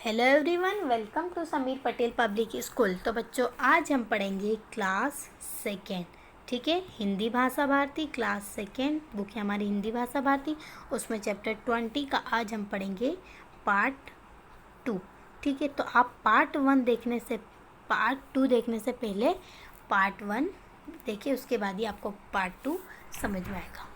Hello everyone, welcome to Sameer Patel public school. तो बच्चों, आज हम पढ़ेंगे क्लास सेकेंड। ठीक है, हिंदी भाषा भारती क्लास सेकेंड बुक है हमारी हिंदी भाषा भारती। उसमें चैप्टर 20 का आज हम पढ़ेंगे पार्ट 2। ठीक है, तो आप पार्ट 1 देखने से पार्ट 2 देखने से पहले पार्ट 1 देखिए, उसके बाद ही आपको पार्ट 2 समझ में आएगा।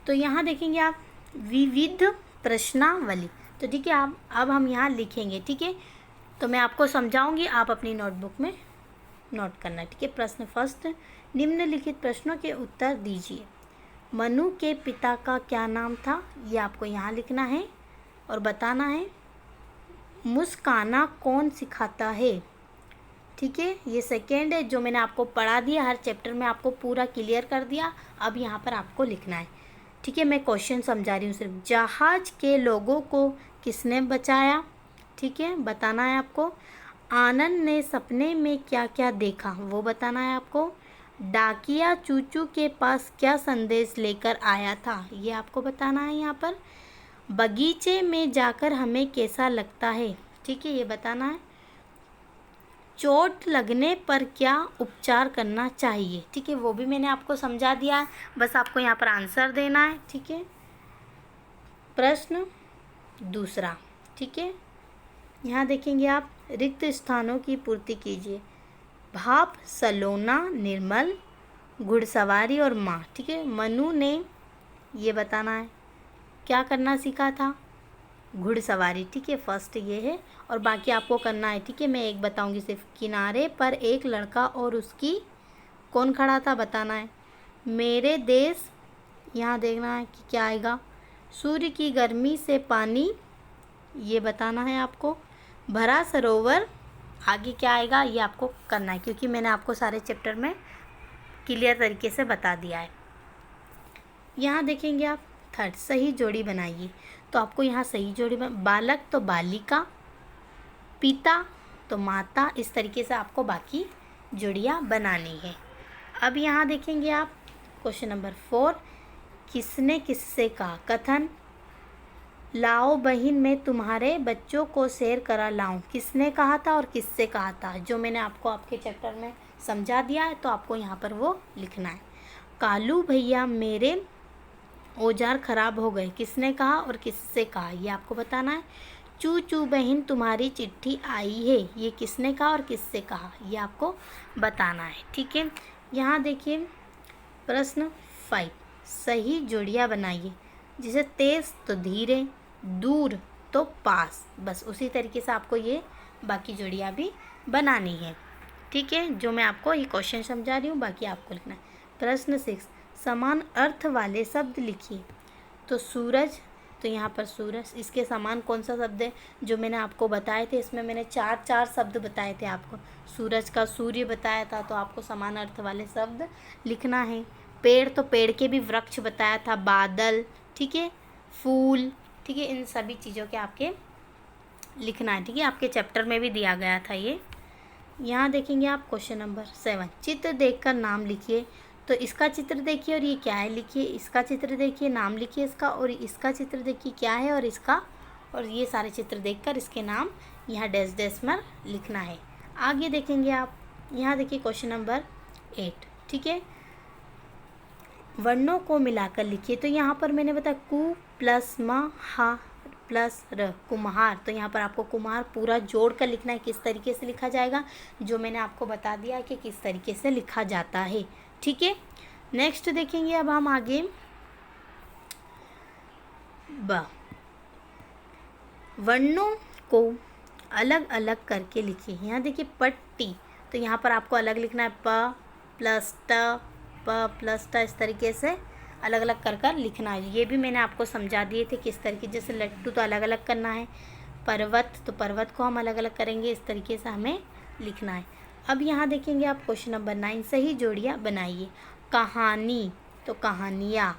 तो यहाँ देखेंगे आप विविध प्रश्नावली। तो ठीक है, आप अब हम यहाँ लिखेंगे। ठीक है, तो मैं आपको समझाऊंगी, आप अपनी नोटबुक में नोट करना। ठीक है, प्रश्न फर्स्ट, निम्नलिखित प्रश्नों के उत्तर दीजिए। मनु के पिता का क्या नाम था, ये आपको यहाँ लिखना है और बताना है। मुस्काना कौन सिखाता है। ठीक है, ये सेकेंड है जो मैंने आपको पढ़ा दिया, हर चैप्टर में आपको पूरा क्लियर कर दिया। अब यहाँ पर आपको लिखना है। ठीक है, मैं क्वेश्चन समझा रही हूँ सिर्फ। जहाज के लोगों को किसने बचाया। ठीक है, बताना है आपको। आनंद ने सपने में क्या क्या देखा, वो बताना है आपको। डाकिया चूचू के पास क्या संदेश लेकर आया था, ये आपको बताना है यहाँ पर। बगीचे में जाकर हमें कैसा लगता है। ठीक है, ये बताना है। चोट लगने पर क्या उपचार करना चाहिए। ठीक है, वो भी मैंने आपको समझा दिया है, बस आपको यहाँ पर आंसर देना है। ठीक है, प्रश्न दूसरा। ठीक है, यहाँ देखेंगे आप, रिक्त स्थानों की पूर्ति कीजिए। भाप, सलोना, निर्मल, घुड़सवारी और माँ। ठीक है, मनु ने ये बताना है क्या करना सीखा था, घुड़सवारी। ठीक है, फर्स्ट ये है और बाकी आपको करना है। ठीक है, मैं एक बताऊंगी सिर्फ। किनारे पर एक लड़का और उसकी कौन खड़ा था, बताना है। मेरे देश, यहाँ देखना है कि क्या आएगा। सूर्य की गर्मी से पानी, ये बताना है आपको। भरा सरोवर, आगे क्या आएगा ये आपको करना है, क्योंकि मैंने आपको सारे चैप्टर में क्लियर तरीके से बता दिया है। यहाँ देखेंगे आप, थर्ड, सही जोड़ी बनाइए। तो आपको यहाँ सही जोड़ी बालक तो बालिका, पिता तो माता, इस तरीके से आपको बाकी जोड़ियाँ बनानी है। अब यहाँ देखेंगे आप क्वेश्चन नंबर 4, किसने किससे कहा। कथन, लाओ बहन मैं तुम्हारे बच्चों को सैर करा लाऊं, किसने कहा था और किससे कहा था, जो मैंने आपको आपके चैप्टर में समझा दिया है, तो आपको यहाँ पर वो लिखना है। कालू भैया मेरे औजार खराब हो गए, किसने कहा और किससे कहा, ये आपको बताना है। चू चू बहन तुम्हारी चिट्ठी आई है, ये किसने कहा और किससे कहा, ये आपको बताना है। ठीक है, यहाँ देखिए प्रश्न 5, सही जोड़ियाँ बनाइए। जैसे तेज तो धीरे, दूर तो पास, बस उसी तरीके से आपको ये बाकी जोड़ियाँ भी बनानी है। ठीक है, जो मैं आपको ये क्वेश्चन समझा रही हूँ, बाकी आपको लिखना है। प्रश्न 6, समान अर्थ वाले शब्द लिखिए। तो सूरज, तो यहाँ पर सूरज, इसके समान कौन सा शब्द है, जो मैंने आपको बताए थे, इसमें मैंने चार शब्द बताए थे आपको। सूरज का सूर्य बताया था, तो आपको समान अर्थ वाले शब्द लिखना है। पेड़, तो पेड़ के भी वृक्ष बताया था। बादल, ठीक है, फूल, ठीक है, इन सभी चीज़ों के आपके लिखना है। ठीक है, आपके चैप्टर में भी दिया गया था ये। यहाँ देखेंगे आप क्वेश्चन नंबर 7, चित्र देखकर नाम लिखिए। तो इसका चित्र देखिए और ये क्या है लिखिए, इसका चित्र देखिए, नाम लिखिए इसका, और इसका चित्र देखिए क्या है और इसका, और ये सारे चित्र देखकर इसके नाम यहाँ डैश डैश में लिखना है। आगे देखेंगे आप, यहाँ देखिए क्वेश्चन नंबर 8। ठीक है, वर्णों को मिलाकर लिखिए। तो यहाँ पर मैंने बताया कु प्लस म हा प्लस र, कुम्हार। तो यहाँ पर आपको कुम्हार पूरा जोड़ कर लिखना है, किस तरीके से लिखा जाएगा, जो मैंने आपको बता दिया कि किस तरीके से लिखा जाता है। ठीक है, नेक्स्ट देखेंगे अब हम आगे वर्णों को अलग अलग करके लिखिए। यहाँ देखिए पट्टी, तो यहाँ पर आपको अलग लिखना है, प प्लस ट, प प्लस ट, इस तरीके से अलग अलग कर कर लिखना है। ये भी मैंने आपको समझा दिए थे किस तरीके, जैसे लट्टू तो अलग अलग करना है, पर्वत तो पर्वत को हम अलग अलग करेंगे, इस तरीके से हमें लिखना है। अब यहाँ देखेंगे आप क्वेश्चन नंबर 9, सही जोड़ियाँ बनाइए। कहानी, तो कहानियाँ,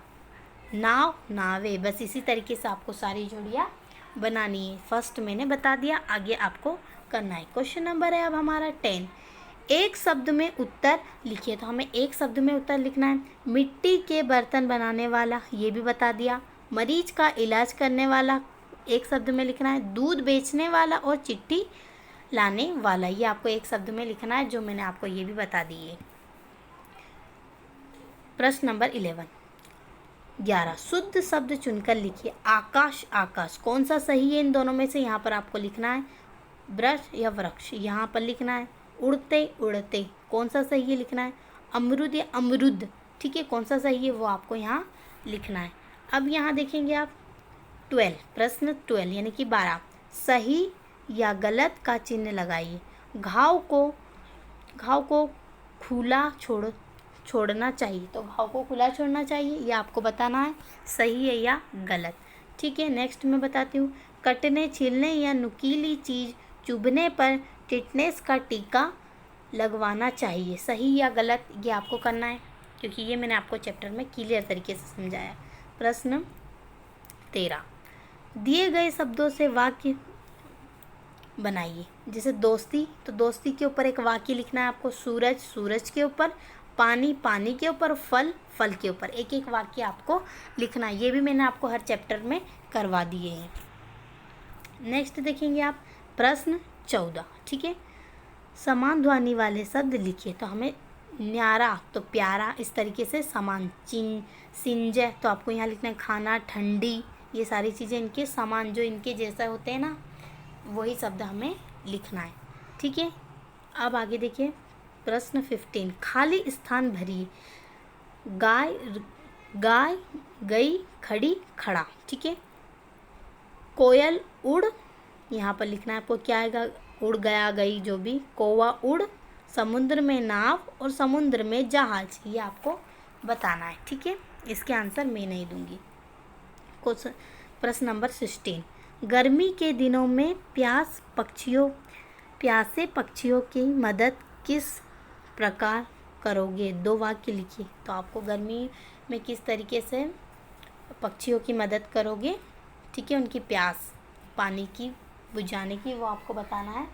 नाव, नावे, बस इसी तरीके से आपको सारी जोड़ियाँ बनानी है। फर्स्ट मैंने बता दिया, आगे आपको करना है। क्वेश्चन नंबर है अब हमारा 10, एक शब्द में उत्तर लिखिए। तो हमें एक शब्द में उत्तर लिखना है। मिट्टी के बर्तन बनाने वाला, ये भी बता दिया। मरीज का इलाज करने वाला, एक शब्द में लिखना है। दूध बेचने वाला और चिट्ठी लाने वाला, ये आपको एक शब्द में लिखना है, जो मैंने आपको ये भी बता दी है। प्रश्न नंबर 11 शुद्ध शब्द चुनकर लिखिए। आकाश, आकाश कौन सा सही है इन दोनों में से? यहाँ पर आपको लिखना है वृक्ष या वृक्ष, यहाँ पर लिखना है। उड़ते, उड़ते कौन सा सही है लिखना है। अमरुद या अमरुद, ठीक है, कौन सा सही है वो आपको यहाँ लिखना है। अब यहाँ देखेंगे आप 12, प्रश्न 12 यानी कि 12, सही या गलत का चिन्ह लगाइए। घाव को खुला छोड़ना चाहिए, तो घाव को खुला छोड़ना चाहिए, ये आपको बताना है सही है या गलत। ठीक है, नेक्स्ट मैं बताती हूँ। कटने, छीलने या नुकीली चीज़ चुभने पर टिटनेस का टीका लगवाना चाहिए, सही या गलत, ये आपको करना है, क्योंकि ये मैंने आपको चैप्टर में क्लियर तरीके से समझाया। प्रश्न 13, दिए गए शब्दों से वाक्य बनाइए। जैसे दोस्ती, तो दोस्ती के ऊपर एक वाक्य लिखना है आपको। सूरज, सूरज के ऊपर। पानी, पानी के ऊपर। फल, फल के ऊपर। एक एक वाक्य आपको लिखना है, ये भी मैंने आपको हर चैप्टर में करवा दिए हैं। नेक्स्ट देखेंगे आप प्रश्न 14, ठीक है, समान ध्वनि वाले शब्द लिखिए। तो हमें न्यारा तो प्यारा, इस तरीके से समान। सिंजय, तो आपको यहाँ लिखना है खाना, ठंडी, ये सारी चीज़ें इनके समान, जो इनके जैसा होते हैं ना, वही शब्द हमें लिखना है। ठीक है, अब आगे देखिए प्रश्न 15, खाली स्थान भरिए। गाय, गाय, गई, खड़ी, खड़ा। ठीक है, कोयल, उड़, यहाँ पर लिखना है आपको क्या आएगा, उड़, गया, गई, जो भी। कौवा, उड़। समुद्र में नाव और समुद्र में जहाज, ये आपको बताना है। ठीक है, इसके आंसर मैं नहीं दूंगी। प्रश्न नंबर 16, गर्मी के दिनों में प्यासे पक्षियों की मदद किस प्रकार करोगे? 2 वाक्य लिखिए। तो आपको गर्मी में किस तरीके से पक्षियों की मदद करोगे, ठीक है, उनकी प्यास पानी की बुझाने की, वो आपको बताना है।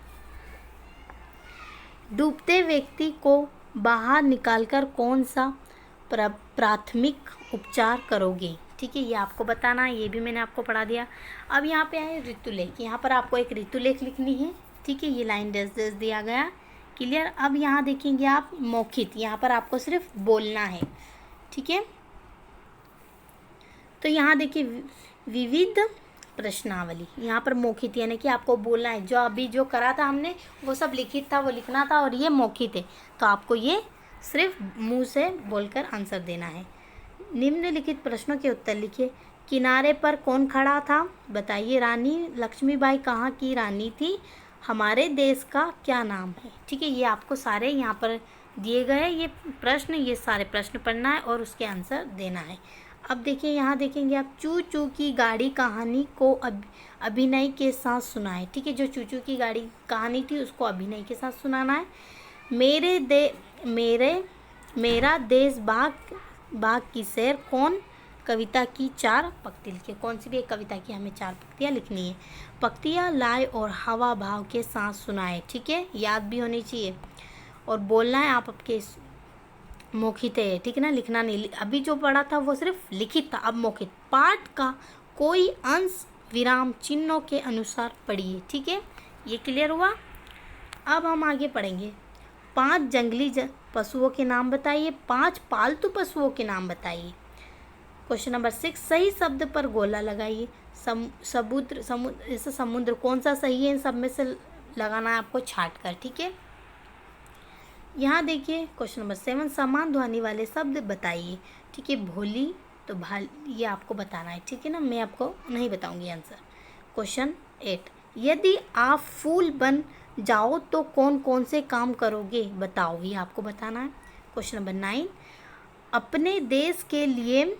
डूबते व्यक्ति को बाहर निकालकर कौन सा प्राथमिक उपचार करोगे? ठीक है, ये आपको बताना है, ये भी मैंने आपको पढ़ा दिया। अब यहाँ पे आए ऋतुलेख, यहाँ पर आपको एक ऋतुलेख लिखनी है। ठीक है, ये लाइन डैश डैश दिया गया, क्लियर। अब यहाँ देखेंगे आप मौखिक, यहाँ पर आपको सिर्फ बोलना है। ठीक है, तो यहाँ देखिए विविध प्रश्नावली, यहाँ पर मौखिक यानी कि आपको बोलना है। जो अभी जो करा था हमने वो सब लिखित था, वो लिखना था, और ये मौखिक है, तो आपको ये सिर्फ मुंह से बोलकर आंसर देना है। निम्नलिखित प्रश्नों के उत्तर लिखिए। किनारे पर कौन खड़ा था? बताइए। रानी लक्ष्मीबाई कहाँ की रानी थी? हमारे देश का क्या नाम है? ठीक है, ये आपको सारे यहाँ पर दिए गए ये प्रश्न, ये सारे प्रश्न पढ़ना है और उसके आंसर देना है। अब देखिए यहाँ देखेंगे आप चू चू की गाड़ी कहानी को अभिनय के साथ सुनाए। ठीक है, जो चू चू की गाड़ी कहानी थी उसको अभिनय के साथ सुनाना है। मेरा देश बाग की सैर कौन? कविता की 4 पंक्ति लिखिए। कौन सी भी एक कविता की हमें 4 पंक्तियाँ लिखनी है। पंक्तियाँ लाए और हवा भाव के साथ सुनाए। ठीक है, याद भी होनी चाहिए और बोलना है आप आपके मौखिक है। ठीक है ना, लिखना नहीं। अभी जो पढ़ा था वो सिर्फ लिखित था, अब मौखिक। पाठ का कोई अंश विराम चिन्हों के अनुसार पढ़िए। ठीक है, ये क्लियर हुआ। अब हम आगे पढ़ेंगे। 5 जंगली पशुओं के नाम बताइए। 5 पालतू पशुओं के नाम बताइए। क्वेश्चन नंबर 6, सही शब्द पर गोला लगाइए। समुद्र कौन सा सही है? इन सब में से लगाना है आपको छाट कर। ठीक है, यहाँ देखिए क्वेश्चन नंबर 7, समान ध्वनि वाले शब्द बताइए। ठीक है, भोली तो भाल, ये आपको बताना है। ठीक है ना, मैं आपको नहीं बताऊंगी आंसर। क्वेश्चन 8, यदि आप फूल बन जाओ तो कौन कौन से काम करोगे? बताओ, ये आपको बताना है। क्वेश्चन नंबर 9, अपने देश के लिए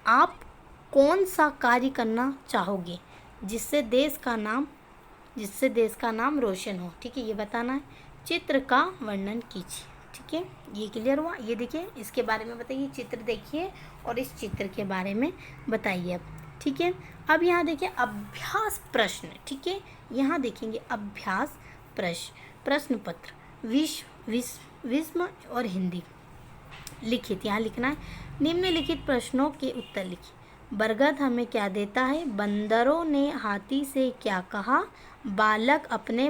आप कौन सा कार्य करना चाहोगे जिससे देश का नाम रोशन हो? ठीक है, ये बताना है। चित्र का वर्णन कीजिए। ठीक है, ये क्लियर हुआ। ये देखिए, इसके बारे में बताइए, चित्र देखिए और इस चित्र के बारे में बताइए अब। ठीक है, अब यहाँ देखिए अभ्यास प्रश्न। ठीक है, यहाँ देखेंगे अभ्यास प्रश्न पत्र विश्व और हिंदी लिखित, यहाँ लिखना है। निम्नलिखित प्रश्नों के उत्तर लिखिए। बरगद हमें क्या देता है? बंदरों ने हाथी से क्या कहा? बालक अपने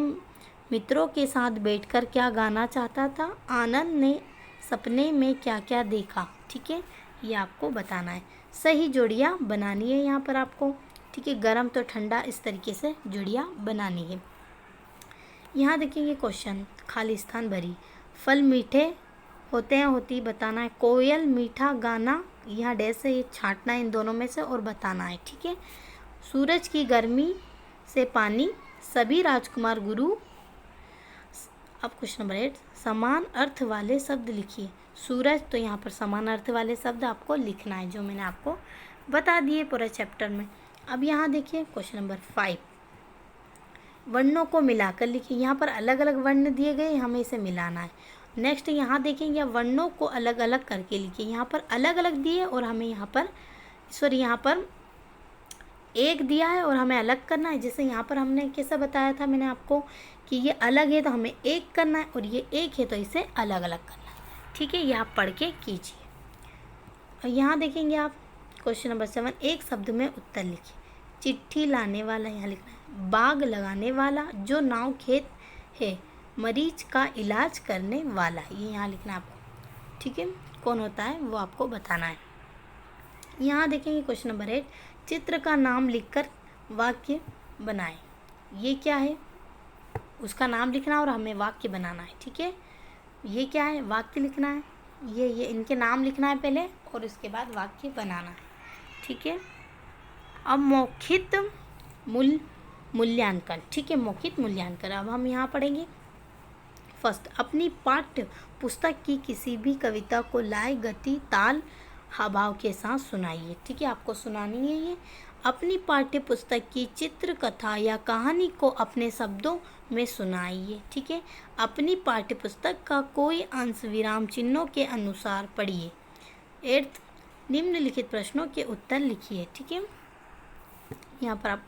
मित्रों के साथ बैठकर क्या गाना चाहता था? आनंद ने सपने में क्या क्या देखा? ठीक है, ये आपको बताना है। सही जोड़ियाँ बनानी है यहाँ पर आपको। ठीक है, गर्म तो ठंडा, इस तरीके से जोड़ियाँ बनानी है। यहाँ देखेंगे क्वेश्चन, खाली स्थान भरी। फल मीठे होते हैं, होती बताना है। कोयल मीठा गाना, यहाँ डैश से ये छांटना है इन दोनों में से और बताना है। ठीक है, सूरज की गर्मी से पानी, सभी राजकुमार गुरु। अब क्वेश्चन नंबर 8, समान अर्थ वाले शब्द लिखिए। सूरज, तो यहाँ पर समान अर्थ वाले शब्द आपको लिखना है, जो मैंने आपको बता दिए पूरा चैप्टर में। अब यहाँ देखिए क्वेश्चन नंबर 5, वर्णों को मिलाकर लिखिए। यहाँ पर अलग अलग वर्ण दिए गए, हमें इसे मिलाना है। नेक्स्ट यहाँ देखेंगे वर्णों को अलग अलग करके लिखिए। यहाँ पर अलग अलग दिए और हमें यहाँ पर एक दिया है और हमें अलग करना है। जैसे यहाँ पर हमने कैसा बताया था मैंने आपको कि ये अलग है तो हमें एक करना है और ये एक है तो इसे अलग अलग करना है। ठीक है, ये आप पढ़ के कीजिए। और यहाँ देखेंगे आप क्वेश्चन नंबर 7, एक शब्द में उत्तर लिखिए। चिट्ठी लाने वाला यहाँ लिखना है। बाग लगाने वाला, जो नाव खेत है, मरीज का इलाज करने वाला, ये यहाँ लिखना है आपको। ठीक है, कौन होता है वो आपको बताना है। यहाँ देखेंगे क्वेश्चन नंबर 8, चित्र का नाम लिखकर वाक्य बनाएं। ये क्या है? उसका नाम लिखना और हमें वाक्य बनाना है। ठीक है, ये क्या है? वाक्य लिखना है। ये इनके नाम लिखना है पहले और उसके बाद वाक्य बनाना है। ठीक है, अब मौखिक मूल्यांकन। ठीक है, मौखिक मूल्यांकन अब हम यहाँ पढ़ेंगे। फर्स्ट, अपनी पाठ्य पुस्तक की किसी भी कविता को लय, गति, ताल, हावभाव के साथ सुनाइए। ठीक है, आपको सुनानी है ये। अपनी पाठ्य पुस्तक की चित्र, कथा या कहानी को अपने शब्दों में सुनाइए। ठीक है, अपनी पाठ्य पुस्तक का कोई अंश विराम चिन्हों के अनुसार पढ़िए। 8, निम्नलिखित प्रश्नों के उत्तर लिखिए। ठीक है, यहाँ पर आप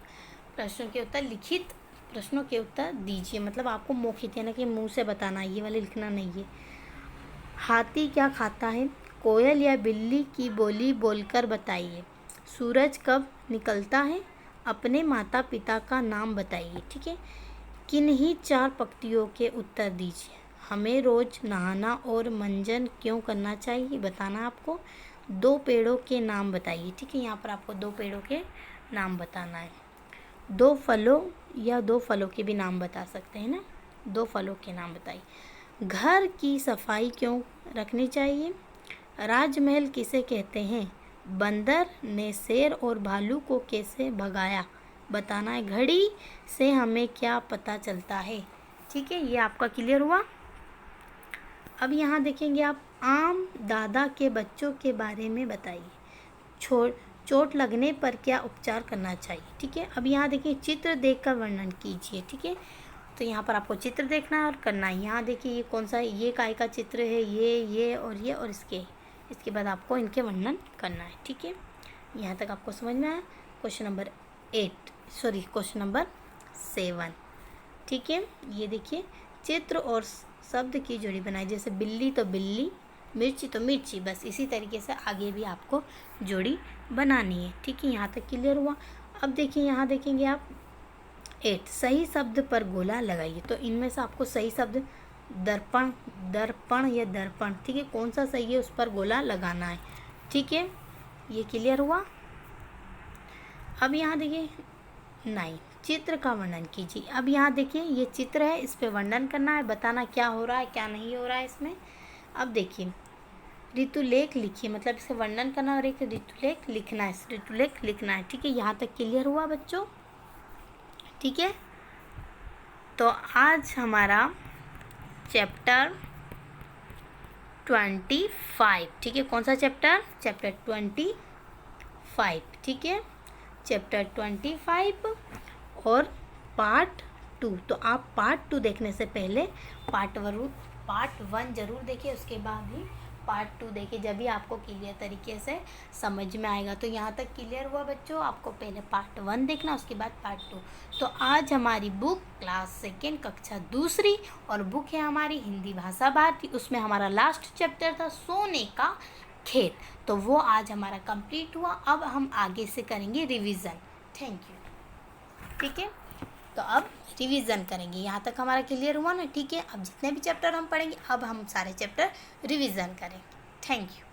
प्रश्नों के उत्तर, लिखित प्रश्नों के उत्तर दीजिए। मतलब आपको मौखिक यानी कि मुंह से बताना, ये वाले लिखना नहीं है। हाथी क्या खाता है? कोयल या बिल्ली की बोली बोलकर बताइए। सूरज कब निकलता है? अपने माता पिता का नाम बताइए। ठीक है, किन्हीं 4 पंक्तियों के उत्तर दीजिए। हमें रोज़ नहाना और मंजन क्यों करना चाहिए, बताना आपको। 2 पेड़ों के नाम बताइए। ठीक है, यहाँ पर आपको 2 पेड़ों के नाम बताना है। 2 फलों या 2 फलों के भी नाम बता सकते हैं ना। 2 फलों के नाम बताइए। घर की सफाई क्यों रखनी चाहिए? राजमहल किसे कहते हैं? बंदर ने शेर और भालू को कैसे भगाया, बताना है। घड़ी से हमें क्या पता चलता है? ठीक है, ये आपका क्लियर हुआ। अब यहाँ देखेंगे आप, आम दादा के बच्चों के बारे में बताइए। चोट लगने पर क्या उपचार करना चाहिए? ठीक है, अब यहाँ देखिए, चित्र देखकर वर्णन कीजिए। ठीक है, तो यहाँ पर आपको चित्र देखना है और करना है। यहाँ देखिए ये कौन सा है, ये काय का चित्र है, ये और इसके बाद आपको इनके वर्णन करना है। ठीक है, यहाँ तक आपको समझ में आया। Question number 7। ठीक है, ये देखिए, चित्र और शब्द की जोड़ी बनाई। जैसे बिल्ली तो बिल्ली, मिर्ची तो मिर्ची, बस इसी तरीके से आगे भी आपको जोड़ी बनानी है। ठीक है, यहाँ तक क्लियर हुआ। अब देखिए, यहाँ देखेंगे आप 8, सही शब्द पर गोला लगाइए। तो इनमें से आपको सही शब्द दर्पण या दर्पण, ठीक है, कौन सा सही है उस पर गोला लगाना है। ठीक है, ये क्लियर हुआ। अब यहाँ देखिए 9, चित्र का वर्णन कीजिए। अब यहाँ देखिए ये चित्र है, इस पे वर्णन करना है, बताना क्या हो रहा है क्या नहीं हो रहा है इसमें। अब देखिए, ऋतुलेख लिखिए, मतलब इसे वर्णन करना और एक ऋतुलेख लिखना है। ऋतुलेख लिखना है। ठीक है, यहाँ तक क्लियर हुआ बच्चों। ठीक है, तो आज हमारा चैप्टर 25, ठीक है, कौन सा चैप्टर? चैप्टर 25। ठीक है, चैप्टर 25 और पार्ट 2। तो आप पार्ट 2 देखने से पहले पार्ट 1 ज़रूर देखिए, उसके बाद ही पार्ट 2 देखिए, जब भी आपको क्लियर तरीके से समझ में आएगा। तो यहाँ तक क्लियर हुआ बच्चों, आपको पहले पार्ट 1 देखना, उसके बाद पार्ट 2। तो आज हमारी बुक क्लास 2 कक्षा 2 और बुक है हमारी हिंदी भाषा भारती। उसमें हमारा लास्ट चैप्टर था सोने का खेत। तो वो आज हमारा कंप्लीट हुआ। अब हम आगे से करेंगे रिवीजन। Thank you. ठीक है, तो अब रिवीजन करेंगे। यहाँ तक हमारा क्लियर हुआ ना? ठीक है, अब जितने भी चैप्टर हम पढ़ेंगे अब हम सारे चैप्टर रिवीजन करेंगे। Thank you.